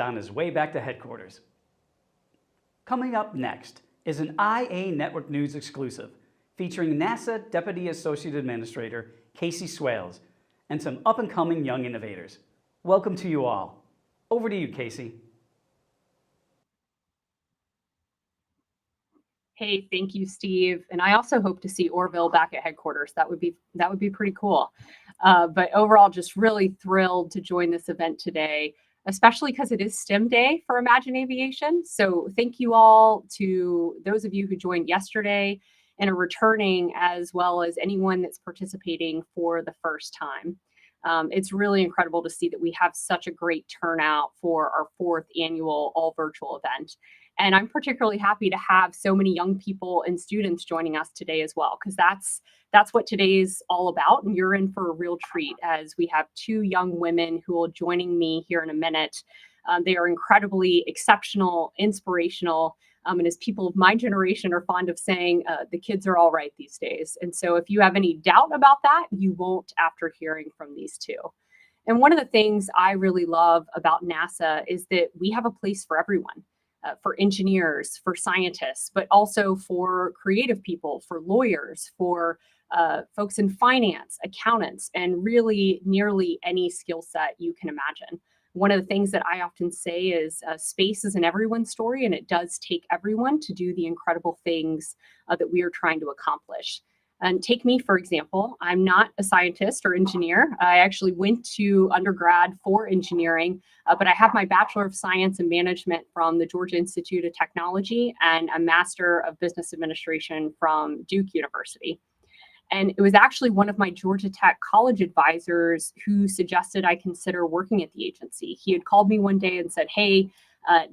on his way back to headquarters. Coming up next is an iA Network News exclusive featuring NASA Deputy Associate Administrator Casey Swails and some up-and-coming young innovators. Welcome to you all. Over to you, Casey. Hey, thank you, Steve. And I also hope to see Orville back at headquarters. That would be pretty cool. But overall, just really thrilled to join this event today, especially because it is STEM Day for Imagine Aviation. So thank you all to those of you who joined yesterday and are returning, as well as anyone that's participating for the first time. It's really incredible to see that we have such a great turnout for our 4th annual all virtual event. And I'm particularly happy to have so many young people and students joining us today as well, because that's what today's all about. And you're in for a real treat, as we have 2 young women who will joining me here in a minute. They are incredibly exceptional, inspirational, and as people of my generation are fond of saying, the kids are all right these days. And so if you have any doubt about that, you won't after hearing from these 2. And one of the things I really love about NASA is that we have a place for everyone. For engineers, for scientists, but also for creative people, for lawyers, for folks in finance, accountants, and really nearly any skill set you can imagine. One of the things that I often say is space is an everyone's story, and it does take everyone to do the incredible things that we are trying to accomplish. And take me, for example, I'm not a scientist or engineer. I actually went to undergrad for engineering, but I have my Bachelor of Science in Management from the Georgia Institute of Technology and a Master of Business Administration from Duke University. And it was actually one of my Georgia Tech college advisors who suggested I consider working at the agency. He had called me one day and said, hey,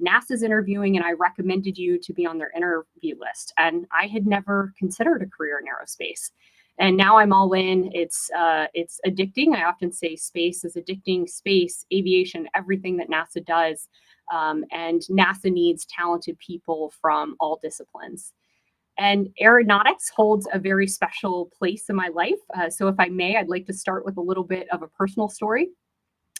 NASA's interviewing and I recommended you to be on their interview list. And I had never considered a career in aerospace. And now I'm all in. It's addicting. I often say space is addicting. Space, aviation, everything that NASA does. And NASA needs talented people from all disciplines. And aeronautics holds a very special place in my life. So if I may, I'd like to start with a little bit of a personal story.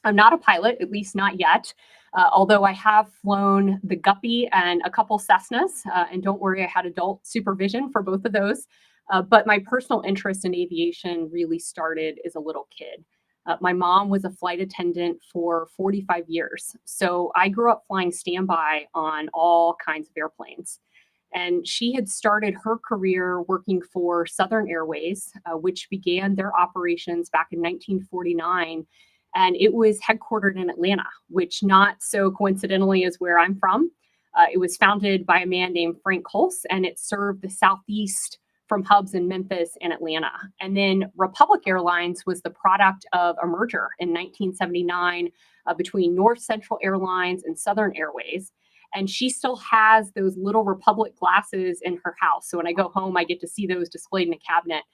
I'm not a pilot, at least not yet, although I have flown the Guppy and a couple Cessnas. And don't worry, I had adult supervision for both of those. But my personal interest in aviation really started as a little kid. My mom was a flight attendant for 45 years. So I grew up flying standby on all kinds of airplanes. And she had started her career working for Southern Airways, which began their operations back in 1949. And it was headquartered in Atlanta, which not so coincidentally is where I'm from. It was founded by a man named Frank Holz, and it served the Southeast from hubs in Memphis and Atlanta. And then Republic Airlines was the product of a merger in 1979 between North Central Airlines and Southern Airways. And she still has those little Republic glasses in her house. So when I go home, I get to see those displayed in a cabinet.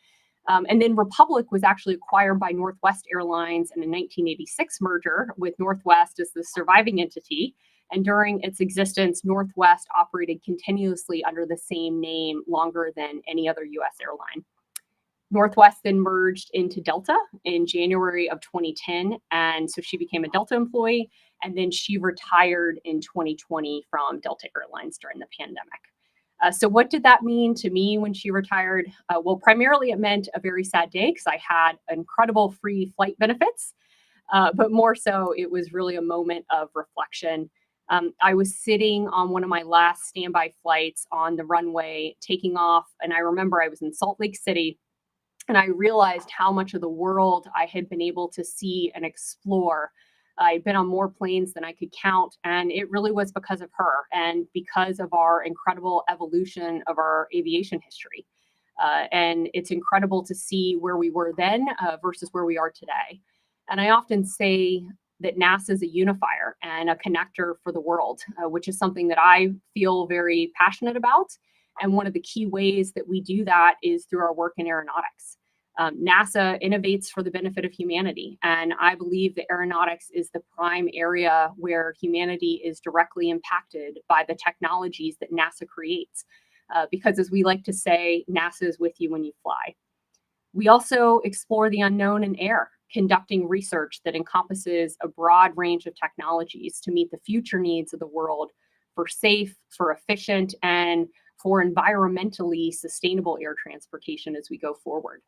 And then Republic was actually acquired by Northwest Airlines in a 1986 merger with Northwest as the surviving entity. And during its existence, Northwest operated continuously under the same name longer than any other U.S. airline. Northwest then merged into Delta in January of 2010. And so she became a Delta employee. And then she retired in 2020 from Delta Airlines during the pandemic. So what did that mean to me when she retired? Well, primarily it meant a very sad day because I had incredible free flight benefits. But more so, it was really a moment of reflection. I was sitting on one of my last standby flights on the runway taking off. And I remember I was in Salt Lake City. And I realized how much of the world I had been able to see and explore. I'd been on more planes than I could count, and it really was because of her and because of our incredible evolution of our aviation history. And it's incredible to see where we were then versus where we are today. And I often say that NASA is a unifier and a connector for the world, which is something that I feel very passionate about. And one of the key ways that we do that is through our work in aeronautics. NASA innovates for the benefit of humanity. And I believe that aeronautics is the prime area where humanity is directly impacted by the technologies that NASA creates. Because as we like to say, NASA is with you when you fly. We also explore the unknown in air, conducting research that encompasses a broad range of technologies to meet the future needs of the world for safe, for efficient, and for environmentally sustainable air transportation as we go forward.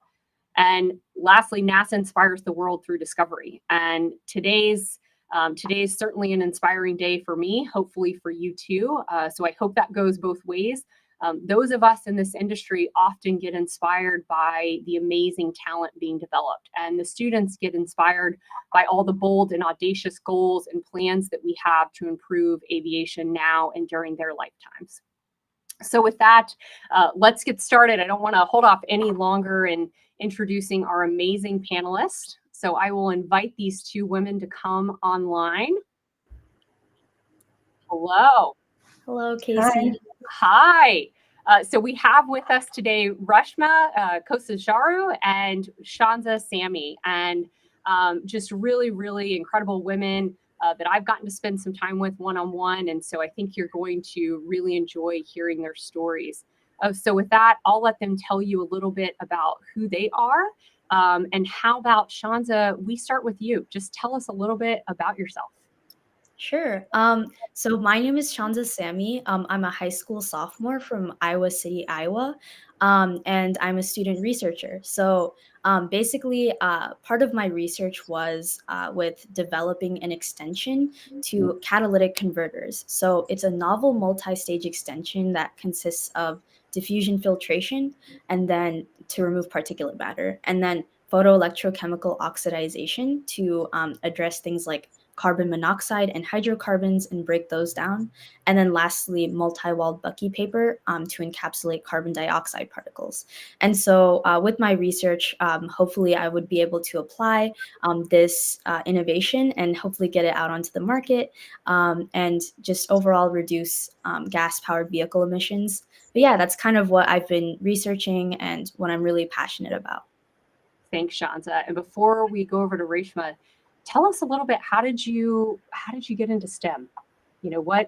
And lastly, NASA inspires the world through discovery. And today's certainly an inspiring day for me, hopefully for you too. So I hope that goes both ways. Those of us in this industry often get inspired by the amazing talent being developed, and the students get inspired by all the bold and audacious goals and plans that we have to improve aviation now and during their lifetimes. So with that, let's get started. I don't want to hold off any longer in introducing our amazing panelists. So I will invite these two women to come online. Hello. Hello, Casey. Hi. So we have with us today Reshma Kosajaru and Shanza Sami, and just really, really incredible women that I've gotten to spend some time with one-on-one. And so I think you're going to really enjoy hearing their stories. So with that, I'll let them tell you a little bit about who they are. And how about Shanza, we start with you. Just tell us a little bit about yourself. Sure. So my name is Shanza Sami. I'm a high school sophomore from Iowa City, Iowa, and I'm a student researcher. So basically, part of my research was with developing an extension to catalytic converters. So it's a novel multi-stage extension that consists of diffusion filtration and then to remove particulate matter, and then photoelectrochemical oxidization to address things like carbon monoxide and hydrocarbons and break those down. And then lastly, multi-walled Bucky paper to encapsulate carbon dioxide particles. And so with my research, hopefully I would be able to apply this innovation and hopefully get it out onto the market and just overall reduce gas-powered vehicle emissions. But yeah, that's kind of what I've been researching and what I'm really passionate about. Thanks, Shanza. And before we go over to Reshma, tell us a little bit, how did you get into STEM? You know,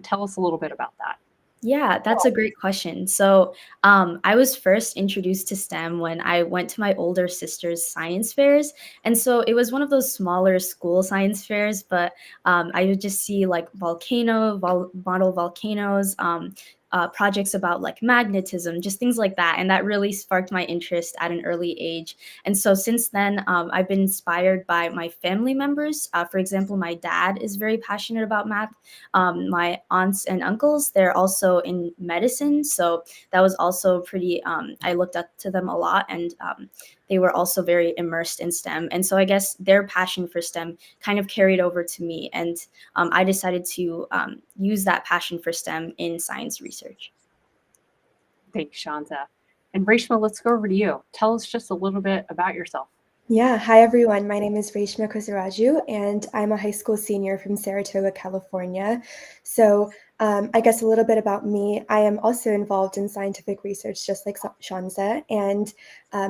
tell us a little bit about that. Yeah, that's a great question. So I was first introduced to STEM when I went to my older sister's science fairs. And so it was one of those smaller school science fairs, but I would just see like model volcanoes, projects about like magnetism, just things like that. And that really sparked my interest at an early age. And so since then, I've been inspired by my family members. For example, my dad is very passionate about math. My aunts and uncles, they're also in medicine. So that was also pretty, I looked up to them a lot, and they were also very immersed in STEM. And so I guess their passion for STEM kind of carried over to me. And I decided to use that passion for STEM in science research. Thanks, Shanza. And Reshma, let's go over to you. Tell us just a little bit about yourself. Yeah, hi everyone. My name is Reshma Kosajaru, and I'm a high school senior from Saratoga, California. So I guess a little bit about me. I am also involved in scientific research, just like Shanza, and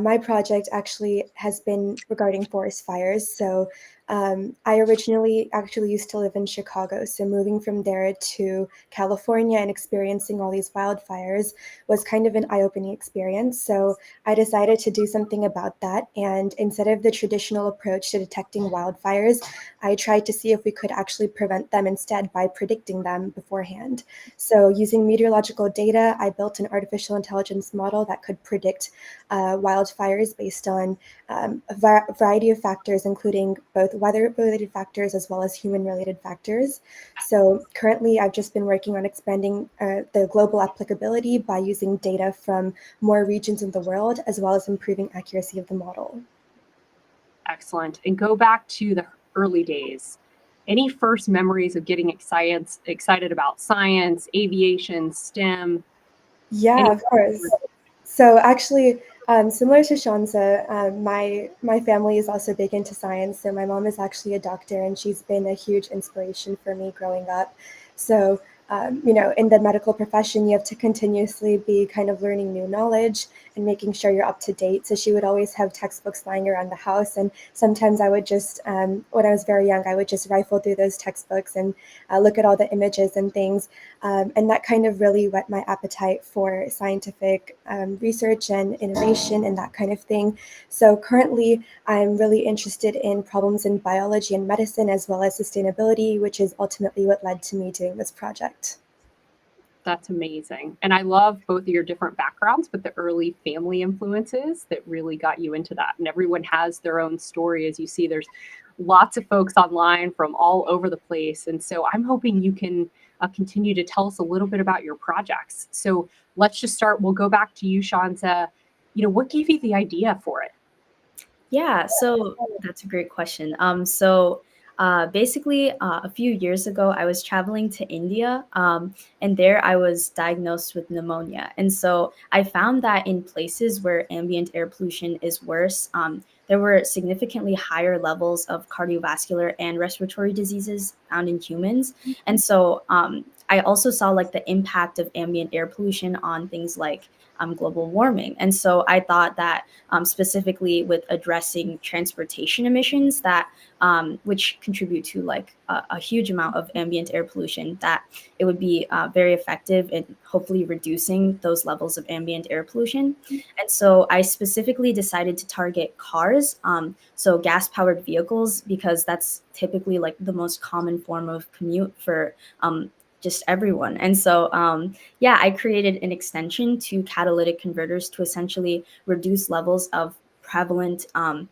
my project actually has been regarding forest fires. So I originally actually used to live in Chicago, so moving from there to California and experiencing all these wildfires was kind of an eye-opening experience. So I decided to do something about that, and instead of the traditional approach to detecting wildfires, I tried to see if we could actually prevent them instead by predicting them beforehand. So using meteorological data, I built an artificial intelligence model that could predict wildfires based on a variety of factors, including both weather-related factors as well as human-related factors. So currently, I've just been working on expanding the global applicability by using data from more regions in the world, as well as improving accuracy of the model. Excellent. And go back to the early days. Any first memories of getting excited about science, aviation, STEM? Yeah, of course. So actually, similar to Shanza, my family is also big into science. So my mom is actually a doctor, and she's been a huge inspiration for me growing up. So in the medical profession, you have to continuously be kind of learning new knowledge and making sure you're up to date. So she would always have textbooks lying around the house. And sometimes I would just, when I was very young, I would just rifle through those textbooks and look at all the images and things. And that kind of really whet my appetite for scientific research and innovation and that kind of thing. So currently, I'm really interested in problems in biology and medicine, as well as sustainability, which is ultimately what led to me doing this project. That's amazing. And I love both of your different backgrounds, but the early family influences that really got you into that. And everyone has their own story. As you see, there's lots of folks online from all over the place. And so I'm hoping you can continue to tell us a little bit about your projects. So let's just start. We'll go back to you, Shanza. What gave you the idea for it? Yeah, so that's a great question. Basically, a few years ago, I was traveling to India, and there I was diagnosed with pneumonia. And so I found that in places where ambient air pollution is worse, there were significantly higher levels of cardiovascular and respiratory diseases found in humans. And so I also saw like the impact of ambient air pollution on things like global warming. And so I thought that specifically with addressing transportation emissions that which contribute to like a huge amount of ambient air pollution, that it would be very effective in hopefully reducing those levels of ambient air pollution. And so I specifically decided to target cars, so gas powered vehicles, because that's typically like the most common form of commute for just everyone. And so, yeah, I created an extension to catalytic converters to essentially reduce levels of prevalent and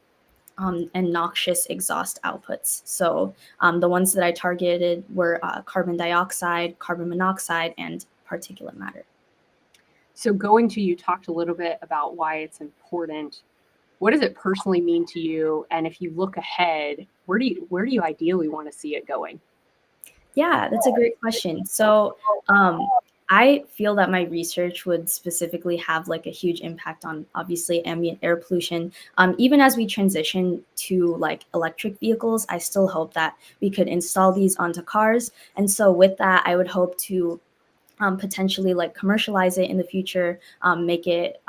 noxious exhaust outputs. So the ones that I targeted were carbon dioxide, carbon monoxide, and particulate matter. So you talked a little bit about why it's important. What does it personally mean to you? And if you look ahead, where do you ideally want to see it going? Yeah, that's a great question. So I feel that my research would specifically have like a huge impact on obviously ambient air pollution. Even as we transition to like electric vehicles, I still hope that we could install these onto cars. And so with that, I would hope to potentially like commercialize it in the future, make it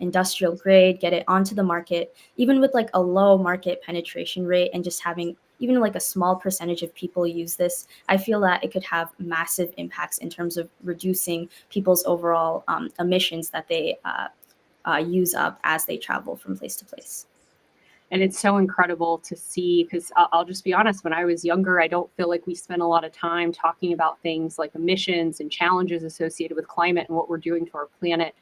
industrial grade, get it onto the market, even with like a low market penetration rate and just having even like a small percentage of people use this. I feel that it could have massive impacts in terms of reducing people's overall emissions that they use up as they travel from place to place. And it's so incredible to see, because I'll just be honest, when I was younger, I don't feel like we spent a lot of time talking about things like emissions and challenges associated with climate and what we're doing to our planet.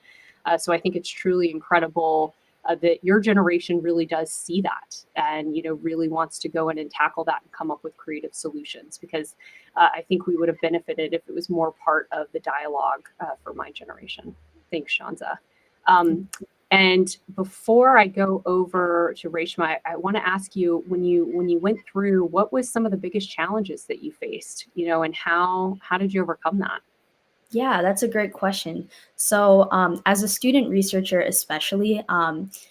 So I think it's truly incredible that your generation really does see that and, really wants to go in and tackle that and come up with creative solutions, because I think we would have benefited if it was more part of the dialogue for my generation. Thanks, Shanza. And before I go over to Reshma, I want to ask you, when you went through, what was some of the biggest challenges that you faced, and how did you overcome that? Yeah, that's a great question. So, as a student researcher, especially,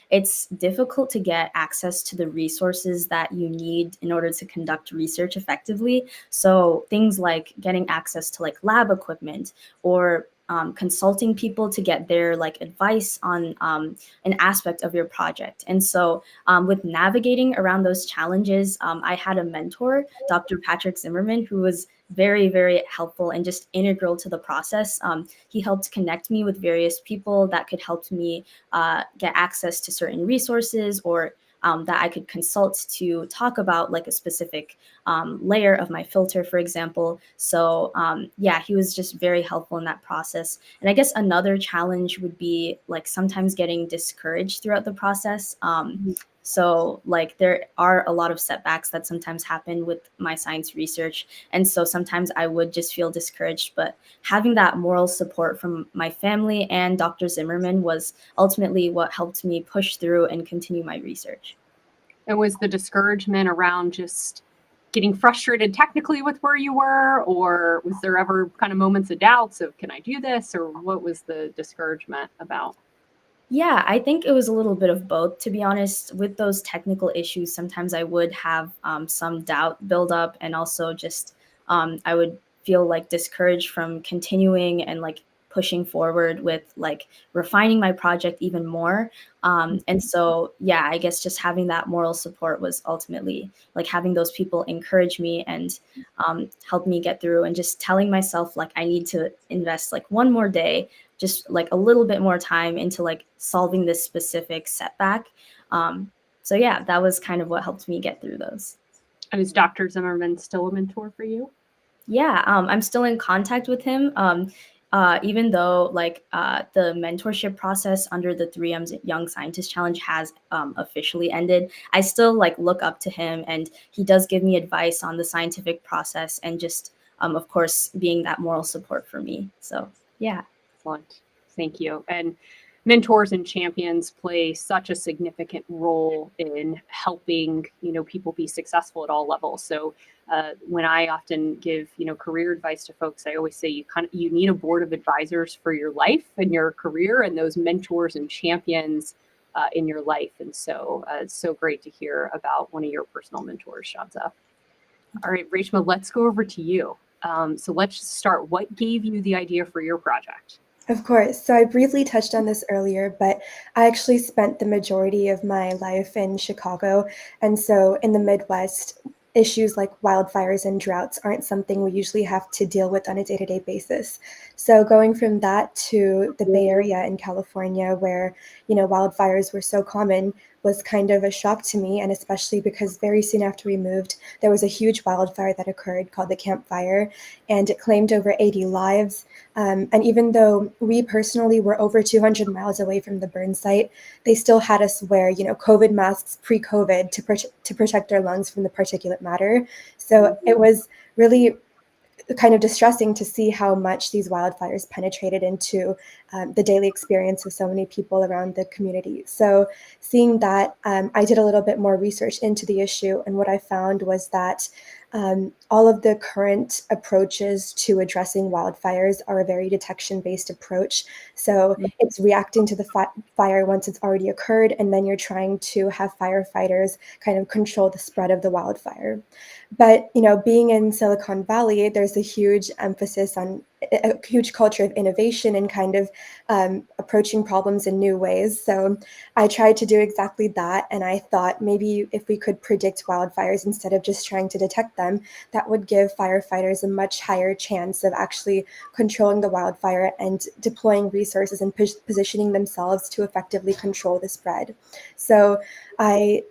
it's difficult to get access to the resources that you need in order to conduct research effectively. So, things like getting access to like lab equipment or consulting people to get their like advice on an aspect of your project. And so, with navigating around those challenges, I had a mentor, Dr. Patrick Zimmerman, who was very, very helpful and just integral to the process. He helped connect me with various people that could help me get access to certain resources, or that I could consult to talk about like a specific layer of my filter, for example. So yeah, he was just very helpful in that process. And I guess another challenge would be like sometimes getting discouraged throughout the process. So like there are a lot of setbacks that sometimes happen with my science research. And so sometimes I would just feel discouraged, but having that moral support from my family and Dr. Zimmerman was ultimately what helped me push through and continue my research. And was the discouragement around just getting frustrated technically with where you were, or was there ever kind of moments of doubts of, can I do this? Or what was the discouragement about? Yeah, I think it was a little bit of both, to be honest. With those technical issues, sometimes I would have some doubt build up, and also just I would feel like discouraged from continuing and like pushing forward with like refining my project even more. And so, yeah, I guess just having that moral support was ultimately like having those people encourage me and help me get through, and just telling myself like I need to invest like one more day, just like a little bit more time into like solving this specific setback. So yeah, that was kind of what helped me get through those. And is Dr. Zimmerman still a mentor for you? Yeah, I'm still in contact with him. Even though like the mentorship process under the 3M's Young Scientist Challenge has officially ended, I still like look up to him, and he does give me advice on the scientific process, and just of course being that moral support for me. So yeah. Excellent. Thank you. And mentors and champions play such a significant role in helping, people be successful at all levels. So when I often give, career advice to folks, I always say you need a board of advisors for your life and your career, and those mentors and champions in your life. And so it's so great to hear about one of your personal mentors, Shanza. All right, Reshma, let's go over to you. So let's just start. What gave you the idea for your project? Of course. So I briefly touched on this earlier, but I actually spent the majority of my life in Chicago. And so in the Midwest, issues like wildfires and droughts aren't something we usually have to deal with on a day-to-day basis. So going from that to the Bay Area in California, where, wildfires were so common, was kind of a shock to me. And especially because very soon after we moved, there was a huge wildfire that occurred called the Camp Fire, and it claimed over 80 lives. And even though we personally were over 200 miles away from the burn site, they still had us wear, COVID masks pre-COVID to protect our lungs from the particulate matter. So it was really kind of distressing to see how much these wildfires penetrated into the daily experience of so many people around the community. So seeing that, I did a little bit more research into the issue, and what I found was that all of the current approaches to addressing wildfires are a very detection-based approach. So it's reacting to the fire once it's already occurred, and then you're trying to have firefighters kind of control the spread of the wildfire. But, being in Silicon Valley, there's a huge emphasis on a huge culture of innovation and kind of approaching problems in new ways. So I tried to do exactly that. And I thought maybe if we could predict wildfires instead of just trying to detect them, that would give firefighters a much higher chance of actually controlling the wildfire and deploying resources and positioning themselves to effectively control the spread. So I,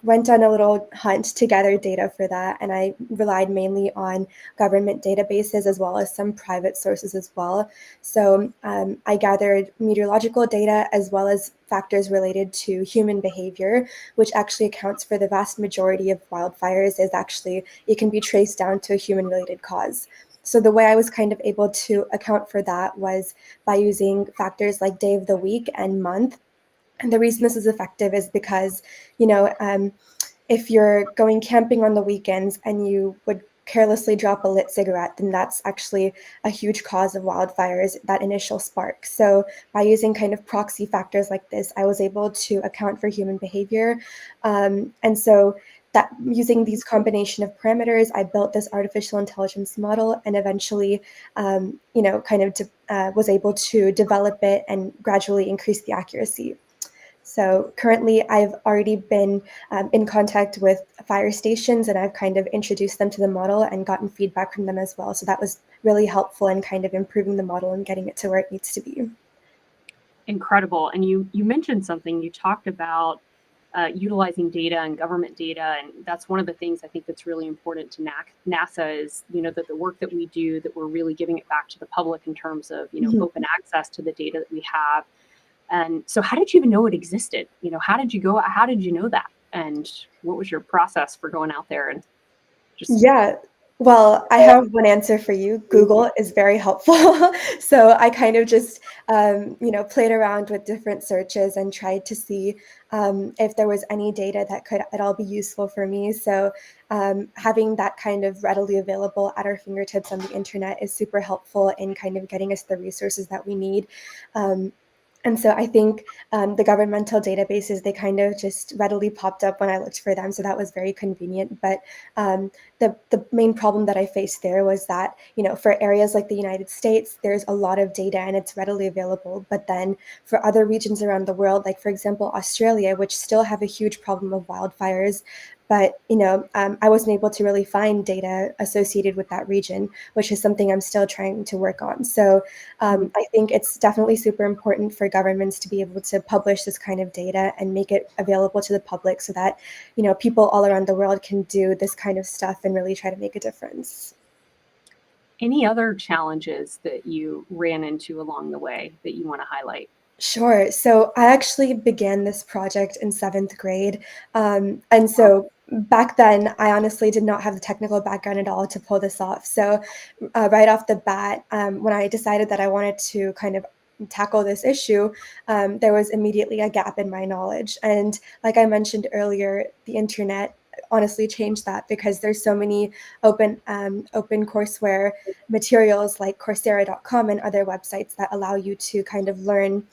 went on a little hunt to gather data for that, and I relied mainly on government databases as well as some private sources as well. So I gathered meteorological data as well as factors related to human behavior, which actually accounts for the vast majority of wildfires. It can be traced down to a human-related cause. So the way I was kind of able to account for that was by using factors like day of the week and month. And the reason this is effective is because, if you're going camping on the weekends and you would carelessly drop a lit cigarette, then that's actually a huge cause of wildfires, that initial spark. So by using kind of proxy factors like this, I was able to account for human behavior. And so that using these combination of parameters, I built this artificial intelligence model, and eventually, was able to develop it and gradually increase the accuracy. So currently, I've already been in contact with fire stations, and I've kind of introduced them to the model and gotten feedback from them as well. So that was really helpful in kind of improving the model and getting it to where it needs to be. Incredible. And you mentioned something. You talked about utilizing data and government data, and that's one of the things I think that's really important to NASA is that the work that we do, that we're really giving it back to the public in terms of open access to the data that we have. And so how did you even know it existed? How did you know that? And what was your process for going out there and just... Yeah, well, I have one answer for you. Google is very helpful. So I kind of just, played around with different searches and tried to see if there was any data that could at all be useful for me. So having that kind of readily available at our fingertips on the internet is super helpful in kind of getting us the resources that we need. And so I think the governmental databases, they kind of just readily popped up when I looked for them. So that was very convenient. But the main problem that I faced there was that, for areas like the United States, there's a lot of data and it's readily available. But then for other regions around the world, like for example, Australia, which still have a huge problem of wildfires, but I wasn't able to really find data associated with that region, which is something I'm still trying to work on. So I think it's definitely super important for governments to be able to publish this kind of data and make it available to the public so that, people all around the world can do this kind of stuff and really try to make a difference. Any other challenges that you ran into along the way that you want to highlight? Sure. So I actually began this project in 7th grade. And so back then, I honestly did not have the technical background at all to pull this off. So right off the bat, when I decided that I wanted to kind of tackle this issue, there was immediately a gap in my knowledge. And like I mentioned earlier, the internet honestly changed that because there's so many open courseware materials like Coursera.com and other websites that allow you to kind of learn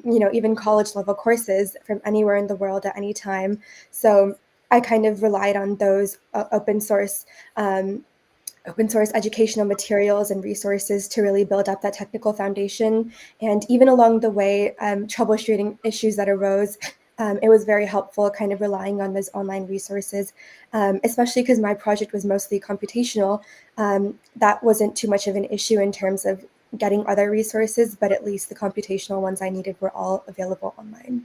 even college level courses from anywhere in the world at any time. So I kind of relied on those open source educational materials and resources to really build up that technical foundation. And even along the way, troubleshooting issues that arose, it was very helpful kind of relying on those online resources, especially because my project was mostly computational. That wasn't too much of an issue in terms of getting other resources, but at least the computational ones I needed were all available online.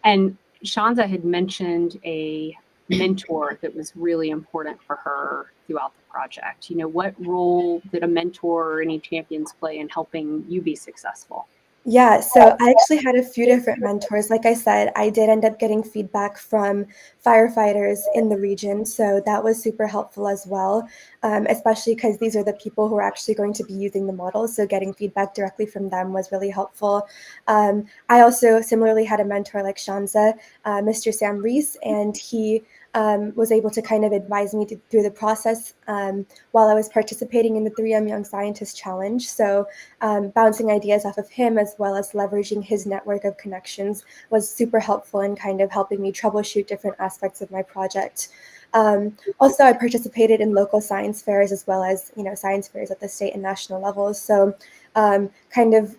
And Shanza had mentioned a mentor that was really important for her throughout the project. What role did a mentor or any champions play in helping you be successful? Yeah, so I actually had a few different mentors. Like I said, I did end up getting feedback from firefighters in the region, so that was super helpful as well, especially because these are the people who are actually going to be using the model, so getting feedback directly from them was really helpful. I also similarly had a mentor like Shanza, Mr. Sam Reese, and he was able to kind of advise me through the process while I was participating in the 3M Young Scientist Challenge. So bouncing ideas off of him as well as leveraging his network of connections was super helpful in kind of helping me troubleshoot different aspects of my project. Also, I participated in local science fairs as well as science fairs at the state and national levels. So kind of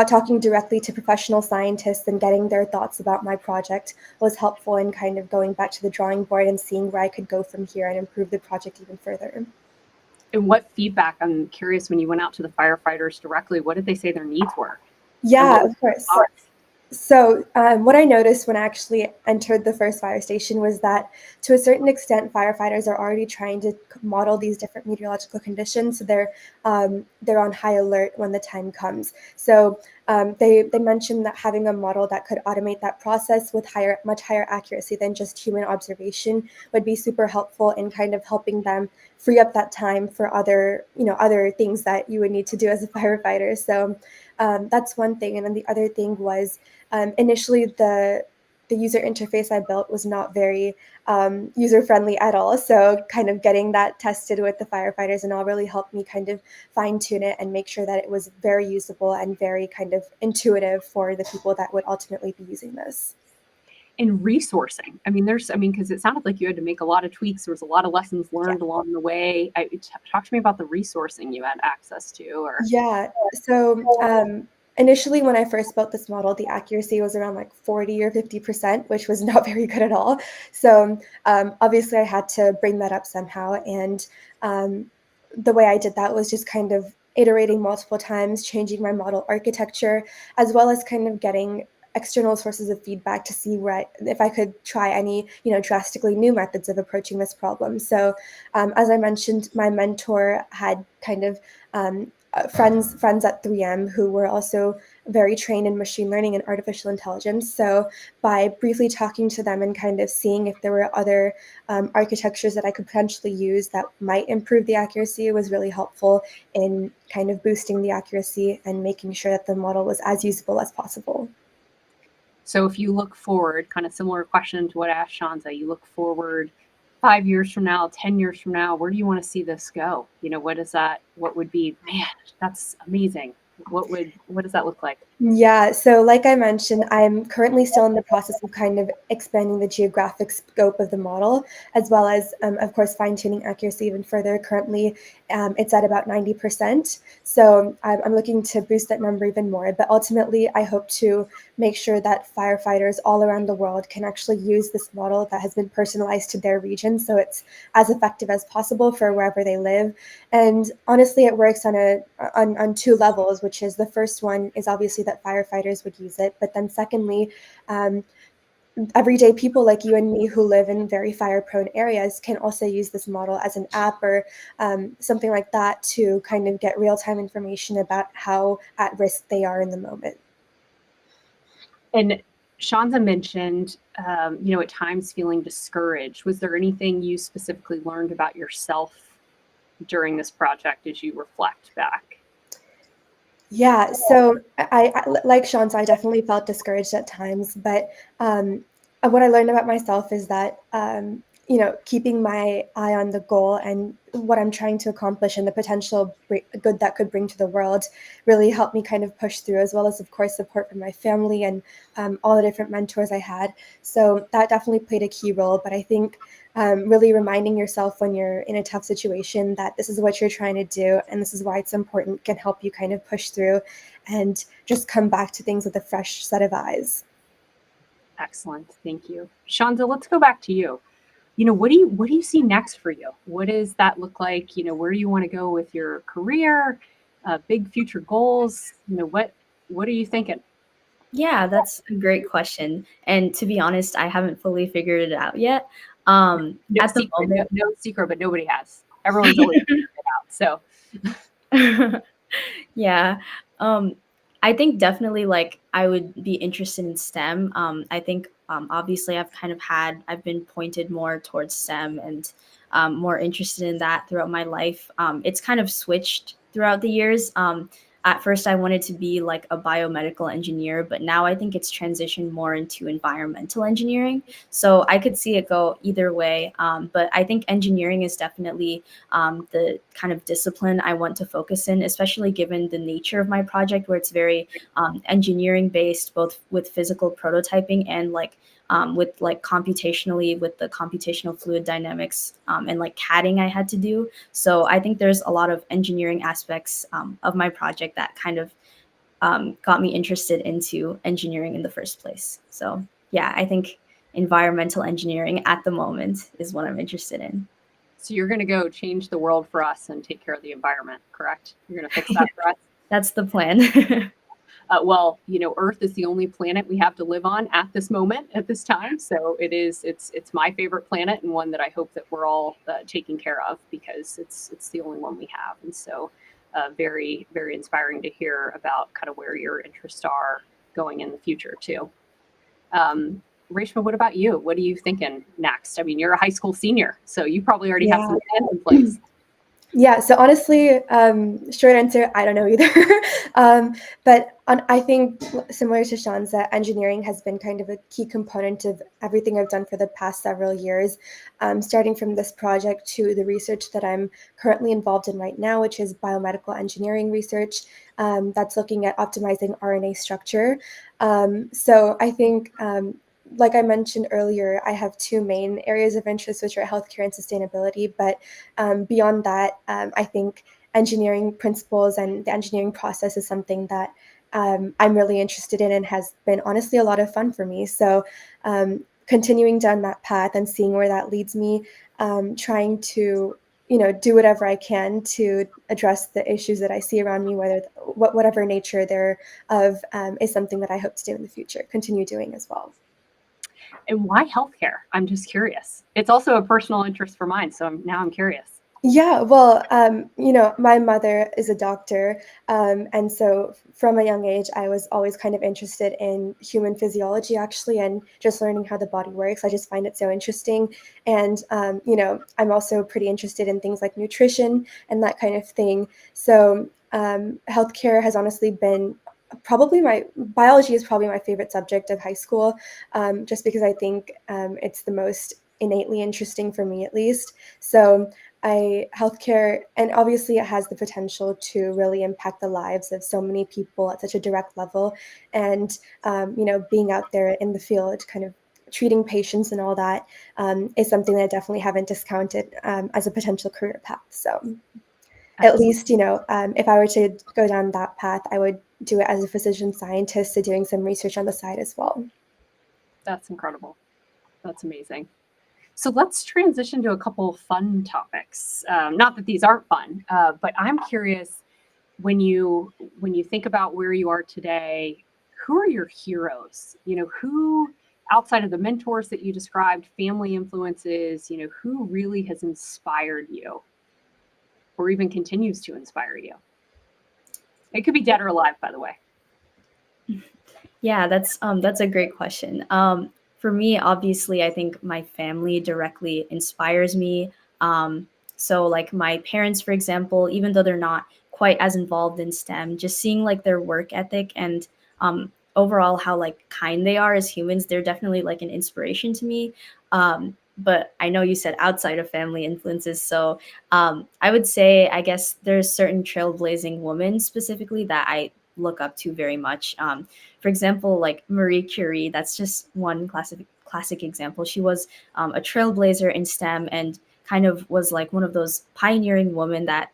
talking directly to professional scientists and getting their thoughts about my project was helpful in kind of going back to the drawing board and seeing where I could go from here and improve the project even further. And what feedback, I'm curious, when you went out to the firefighters directly, what did they say their needs were? Yeah, of course. So what I noticed when I actually entered the first fire station was that to a certain extent, firefighters are already trying to model these different meteorological conditions. So they're on high alert when the time comes. So they mentioned that having a model that could automate that process with much higher accuracy than just human observation would be super helpful in kind of helping them free up that time for other things that you would need to do as a firefighter. So that's one thing. And then the other thing was initially the user interface I built was not very user-friendly at all. So kind of getting that tested with the firefighters and all really helped me kind of fine-tune it and make sure that it was very usable and very kind of intuitive for the people that would ultimately be using this. And resourcing. Because it sounded like you had to make a lot of tweaks. There was a lot of lessons learned along the way. Talk to me about the resourcing you had access to. Yeah. So initially, when I first built this model, the accuracy was around like 40 or 50%, which was not very good at all. So obviously, I had to bring that up somehow. And the way I did that was just kind of iterating multiple times, changing my model architecture, as well as kind of getting external sources of feedback to see if I could try any drastically new methods of approaching this problem. So as I mentioned, my mentor had kind of friends at 3M who were also very trained in machine learning and artificial intelligence. So by briefly talking to them and kind of seeing if there were other architectures that I could potentially use that might improve the accuracy was really helpful in kind of boosting the accuracy and making sure that the model was as usable as possible. So if you look forward, kind of similar question to what I asked Shanza, you look forward 5 years from now, 10 years from now, where do you want to see this go? What would be, man, that's amazing. What does that look like? Yeah, so like I mentioned, I'm currently still in the process of kind of expanding the geographic scope of the model, as well as, of course, fine-tuning accuracy even further. Currently, it's at about 90%. So I'm looking to boost that number even more. But ultimately, I hope to make sure that firefighters all around the world can actually use this model that has been personalized to their region, so it's as effective as possible for wherever they live. And honestly, it works on two levels, which is the first one is obviously that firefighters would use it, but then secondly, um, everyday people like you and me who live in very fire-prone areas can also use this model as an app or something like that to kind of get real-time information about how at risk they are in the moment. And Shanza mentioned, at times feeling discouraged. Was there anything you specifically learned about yourself during this project as you reflect back? Yeah, so I like Sean's, I definitely felt discouraged at times, but what I learned about myself is that keeping my eye on the goal and what I'm trying to accomplish and the potential good that could bring to the world really helped me kind of push through, as well as, of course, support from my family and all the different mentors I had. So that definitely played a key role. But I think really reminding yourself when you're in a tough situation that this is what you're trying to do and this is why it's important can help you kind of push through and just come back to things with a fresh set of eyes. Excellent. Thank you. Shanza, let's go back to you. What do you see next for you? What does that look like? Where do you want to go with your career? Big future goals? What are you thinking? Yeah, that's a great question. And to be honest, I haven't fully figured it out yet. No At the secret, moment, no secret, but nobody has. Everyone's always figured it out. So yeah. Um, I think definitely like I would be interested in STEM. I think obviously I've been pointed more towards STEM and more interested in that throughout my life. It's kind of switched throughout the years. At first, I wanted to be like a biomedical engineer, but now I think it's transitioned more into environmental engineering. So I could see it go either way. But I think engineering is definitely the kind of discipline I want to focus in, especially given the nature of my project, where it's very engineering based, both with physical prototyping and with like computationally with the computational fluid dynamics and like CADing I had to do. So I think there's a lot of engineering aspects of my project that kind of got me interested into engineering in the first place. So yeah, I think environmental engineering at the moment is what I'm interested in. So you're going to go change the world for us and take care of the environment, correct? You're going to fix that for us? That's the plan. Well, Earth is the only planet we have to live on at this moment, at this time. So it's my favorite planet and one that I hope that we're all taking care of because it's the only one we have. And so very, very inspiring to hear about kind of where your interests are going in the future too. Reshma, what about you? What are you thinking next? I mean, you're a high school senior, so you probably already have some plans in place. Yeah, so honestly, short answer, I don't know either. I think similar to Sean's, that engineering has been kind of a key component of everything I've done for the past several years, starting from this project to the research that I'm currently involved in right now, which is biomedical engineering research that's looking at optimizing RNA structure. So I think like I mentioned earlier, I have two main areas of interest, which are healthcare and sustainability. But beyond that, I think engineering principles and the engineering process is something that I'm really interested in and has been honestly a lot of fun for me. So continuing down that path and seeing where that leads me, trying to do whatever I can to address the issues that I see around me, whatever nature they're of, is something that I hope to do in the future, continue doing as well. And why healthcare? I'm just curious. It's also a personal interest for mine, so now I'm curious. Yeah, well, my mother is a doctor, and so from a young age, I was always kind of interested in human physiology, actually, and just learning how the body works. I just find it so interesting, and I'm also pretty interested in things like nutrition and that kind of thing. So, healthcare has honestly been probably my biology is probably my favorite subject of high school, just because I think it's the most innately interesting for me, at least. So healthcare, and obviously it has the potential to really impact the lives of so many people at such a direct level. And, being out there in the field, kind of treating patients and all that, is something that I definitely haven't discounted as a potential career path. So at least, if I were to go down that path, I would do it as a physician scientist, so doing some research on the side as well. That's incredible. That's amazing. So let's transition to a couple of fun topics. Not that these aren't fun, but I'm curious, when you think about where you are today, who are your heroes? Who outside of the mentors that you described, family influences, who really has inspired you or even continues to inspire you? It could be dead or alive, by the way. Yeah, that's a great question. For me, obviously, I think my family directly inspires me. So like my parents, for example, even though they're not quite as involved in STEM, just seeing like their work ethic and overall how like kind they are as humans, they're definitely like an inspiration to me. But I know you said outside of family influences, so I would say I guess there's certain trailblazing women specifically that I look up to very much. For example, like Marie Curie, that's just one classic example. She was a trailblazer in STEM and kind of was like one of those pioneering women that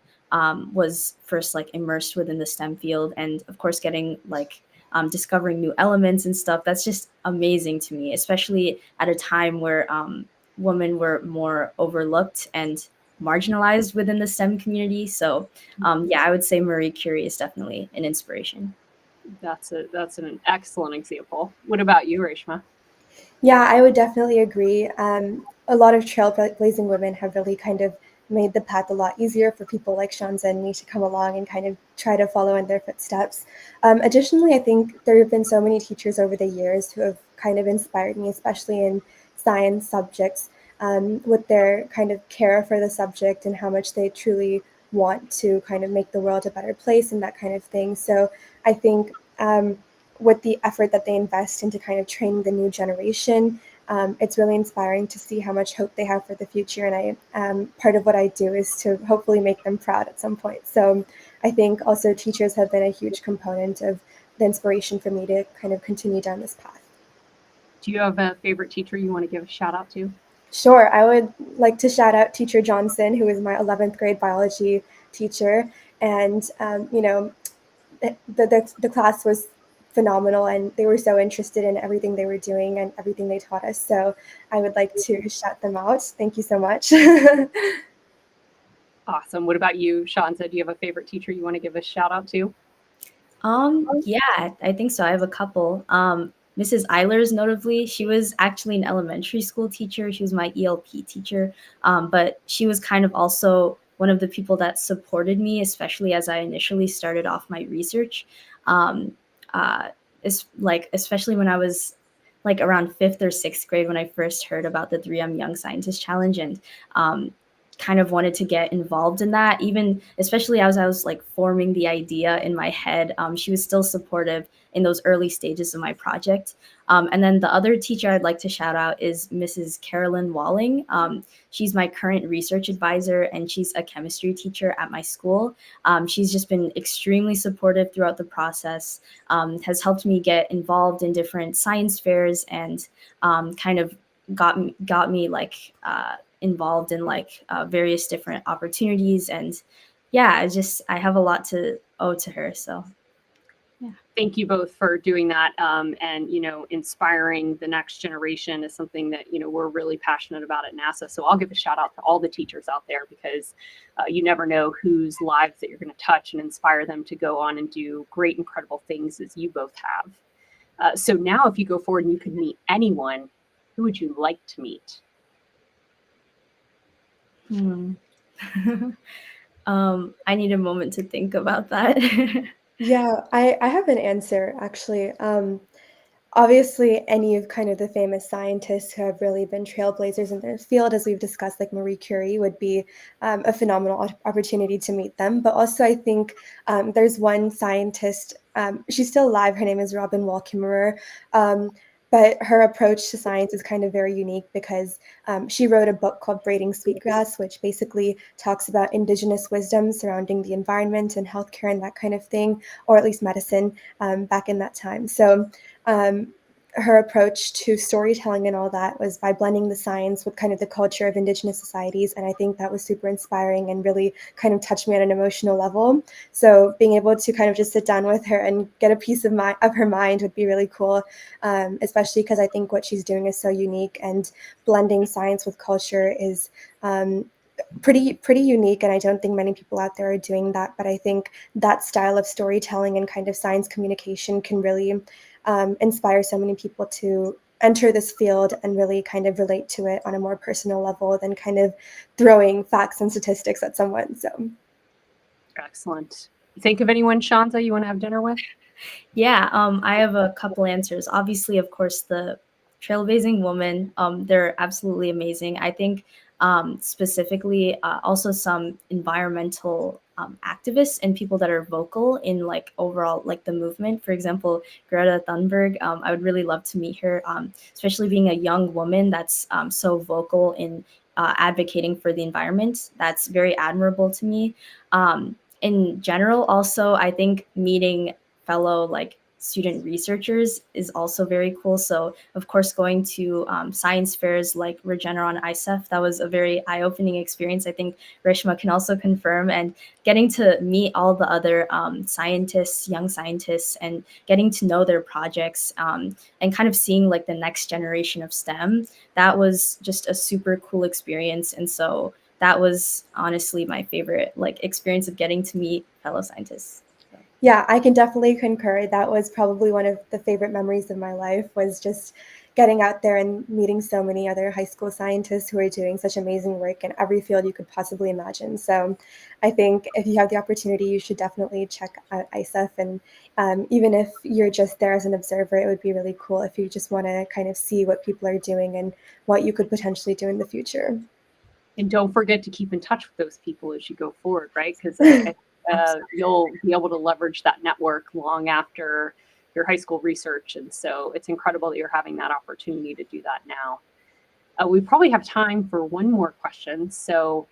was first like immersed within the STEM field, and of course getting like discovering new elements and stuff. That's just amazing to me, especially at a time where women were more overlooked and marginalized within the STEM community. So yeah, I would say Marie Curie is definitely an inspiration. That's an excellent example. What about you, Reshma? Yeah, I would definitely agree. A lot of trailblazing women have really kind of made the path a lot easier for people like Shanza and me to come along and kind of try to follow in their footsteps. Additionally, I think there have been so many teachers over the years who have kind of inspired me, especially in science subjects, with their kind of care for the subject and how much they truly want to kind of make the world a better place and that kind of thing. So I think with the effort that they invest into kind of training the new generation, it's really inspiring to see how much hope they have for the future. And part of what I do is to hopefully make them proud at some point. So I think also teachers have been a huge component of the inspiration for me to kind of continue down this path. Do you have a favorite teacher you want to give a shout out to? Sure, I would like to shout out Teacher Johnson, who is my 11th grade biology teacher. And, the class was phenomenal, and they were so interested in everything they were doing and everything they taught us. So I would like to shout them out. Thank you so much. Awesome. What about you, Shanza? Do you have a favorite teacher you want to give a shout out to? Yeah, I think so. I have a couple. Mrs. Eilers, notably, she was actually an elementary school teacher. She was my ELP teacher, but she was kind of also one of the people that supported me, especially as I initially started off my research. Um, is like especially when I was like around fifth or sixth grade when I first heard about the 3M Young Scientist Challenge, and kind of wanted to get involved in that, even especially as I was like forming the idea in my head. She was still supportive in those early stages of my project. And then the other teacher I'd like to shout out is Mrs. Carolyn Walling. She's my current research advisor, and she's a chemistry teacher at my school. She's just been extremely supportive throughout the process, has helped me get involved in different science fairs, and kind of got me like involved in like various different opportunities. And yeah, I have a lot to owe to her. So yeah. Thank you both for doing that. And, inspiring the next generation is something that, we're really passionate about at NASA. So I'll give a shout out to all the teachers out there, because you never know whose lives that you're going to touch and inspire them to go on and do great, incredible things as you both have. So now if you go forward and you could meet anyone, who would you like to meet? I need a moment to think about that. Yeah, I have an answer actually. Obviously, any of kind of the famous scientists who have really been trailblazers in their field, as we've discussed, like Marie Curie, would be a phenomenal opportunity to meet them. But also, I think there's one scientist, she's still alive, her name is Robin Wall Kimmerer. But her approach to science is kind of very unique because she wrote a book called Braiding Sweetgrass, which basically talks about indigenous wisdom surrounding the environment and healthcare and that kind of thing, or at least medicine back in that time. So her approach to storytelling and all that was by blending the science with kind of the culture of indigenous societies. And I think that was super inspiring and really kind of touched me on an emotional level. So being able to kind of just sit down with her and get a piece of her mind would be really cool, especially because I think what she's doing is so unique, and blending science with culture is pretty unique, and I don't think many people out there are doing that. But I think that style of storytelling and kind of science communication can really inspire so many people to enter this field and really kind of relate to it on a more personal level than kind of throwing facts and statistics at someone. So Excellent. Think of anyone, Shanza, you want to have dinner with? Yeah, I have a couple answers. Obviously, of course, the trailblazing women, they're absolutely amazing. I think specifically also some environmental activists and people that are vocal in like overall like the movement. For example, Greta Thunberg, I would really love to meet her, especially being a young woman that's so vocal in advocating for the environment. That's very admirable to me. In general, also, I think meeting fellow like student researchers is also very cool. So of course, going to science fairs like Regeneron ISEF, that was a very eye-opening experience. I think Rishma can also confirm, and getting to meet all the other scientists, young scientists, and getting to know their projects, and kind of seeing like the next generation of STEM, that was just a super cool experience. And so that was honestly my favorite like experience of getting to meet fellow scientists. yeah, I can definitely concur. That was probably one of the favorite memories of my life, was just getting out there and meeting so many other high school scientists who are doing such amazing work in every field you could possibly imagine. So I think if you have the opportunity, you should definitely check out ISEF. And even if you're just there as an observer, it would be really cool if you just want to kind of see what people are doing and what you could potentially do in the future. And don't forget to keep in touch with those people as you go forward, right? Because you'll be able to leverage that network long after your high school research. And so it's incredible that you're having that opportunity to do that now. We probably have time for one more question. So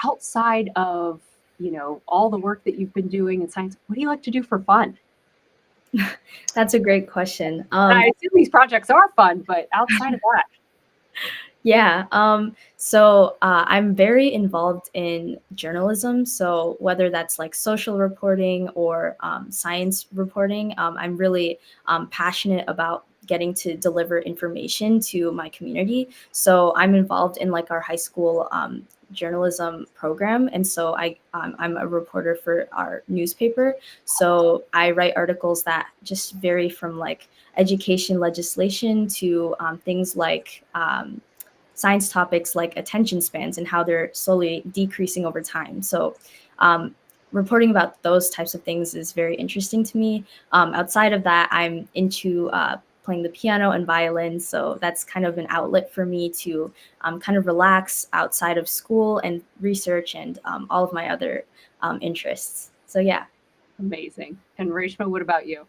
outside of, all the work that you've been doing in science, what do you like to do for fun? That's a great question. And I assume these projects are fun, but outside of that. Yeah. So I'm very involved in journalism. So whether that's like social reporting or science reporting, I'm really passionate about getting to deliver information to my community. So I'm involved in like our high school journalism program, and so I'm a reporter for our newspaper. So I write articles that just vary from like education legislation to things like science topics like attention spans and how they're slowly decreasing over time. So reporting about those types of things is very interesting to me. Outside of that, I'm into playing the piano and violin. So that's kind of an outlet for me to kind of relax outside of school and research and all of my other interests. So yeah. Amazing. And Reshma, what about you?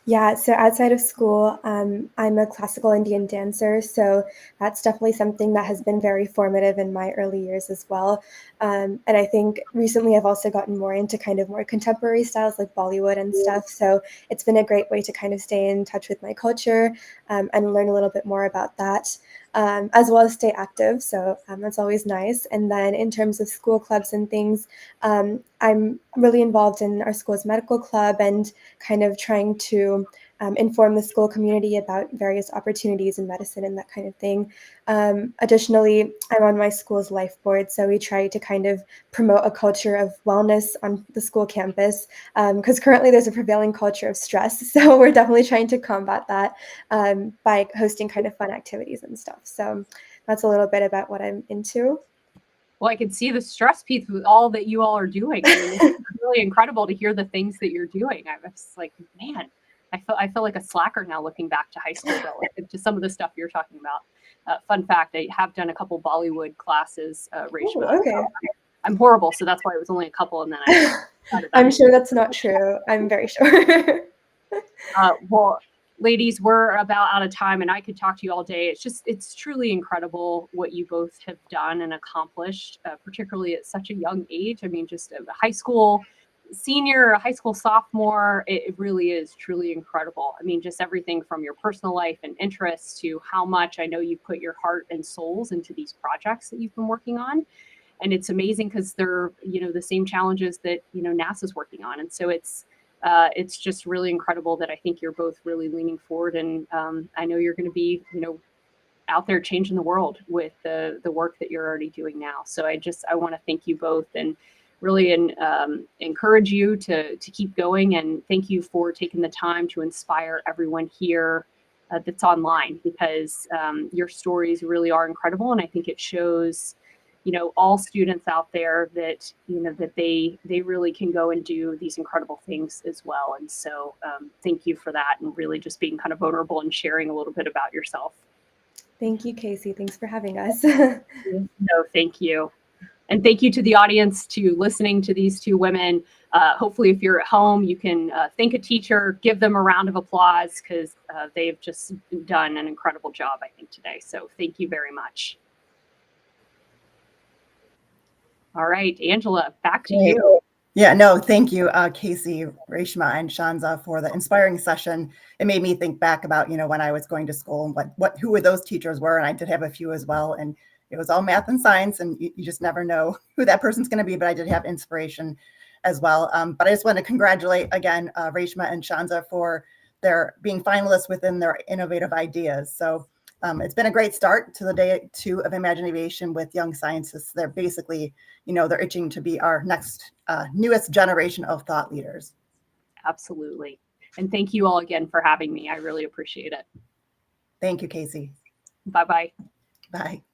Yeah, so outside of school, I'm a classical Indian dancer, so that's definitely something that has been very formative in my early years as well. And I think recently I've also gotten more into kind of more contemporary styles like Bollywood and stuff. So it's been a great way to kind of stay in touch with my culture and learn a little bit more about that, as well as stay active. So that's always nice. And then in terms of school clubs and things, I'm really involved in our school's medical club and kind of trying to inform the school community about various opportunities in medicine and that kind of thing. Additionally, I'm on my school's life board, so we try to kind of promote a culture of wellness on the school campus, because currently there's a prevailing culture of stress. So we're definitely trying to combat that by hosting kind of fun activities and stuff. So that's a little bit about what I'm into. Well, I can see the stress piece with all that you all are doing. I mean, it's really incredible to hear the things that you're doing. I was like, man, I feel like a slacker now looking back to high school relative to some of the stuff you're talking about. Fun fact, I have done a couple Bollywood classes, Reshma. Ooh, okay. So I'm horrible, so that's why it was only a couple, and then I'm sure that's not true. I'm very sure. Well, ladies, we're about out of time and I could talk to you all day. It's truly incredible what you both have done and accomplished, particularly at such a young age. I mean, just a high school senior, a high school sophomore, it really is truly incredible. I mean, just everything from your personal life and interests to how much I know you put your heart and souls into these projects that you've been working on. And it's amazing because they're, the same challenges that, NASA's working on. And so it's just really incredible that I think you're both really leaning forward. And I know you're going to be, out there changing the world with the work that you're already doing now. So I want to thank you both and really encourage you to keep going. And thank you for taking the time to inspire everyone here that's online, because your stories really are incredible. And I think it shows, all students out there that, that they really can go and do these incredible things as well. And so thank you for that, and really just being kind of vulnerable and sharing a little bit about yourself. Thank you, Casey. Thanks for having us. No, thank you. And thank you to the audience to listening to these two women. Hopefully, if you're at home, you can thank a teacher, give them a round of applause, because they've just done an incredible job, I think, today. So thank you very much. All right, Angela, back to you. Yeah, no, thank you, Casey, Reshma, and Shanza for the inspiring session. It made me think back about, when I was going to school and who those teachers were. And I did have a few as well. And it was all math and science, and you just never know who that person's going to be. But I did have inspiration as well. But I just want to congratulate again, Reshma and Shanza for their being finalists within their innovative ideas. So it's been a great start to the day 2 of Imagine Aviation with young scientists. They're basically, they're itching to be our next newest generation of thought leaders. Absolutely. And thank you all again for having me. I really appreciate it. Thank you, Casey. Bye-bye. Bye.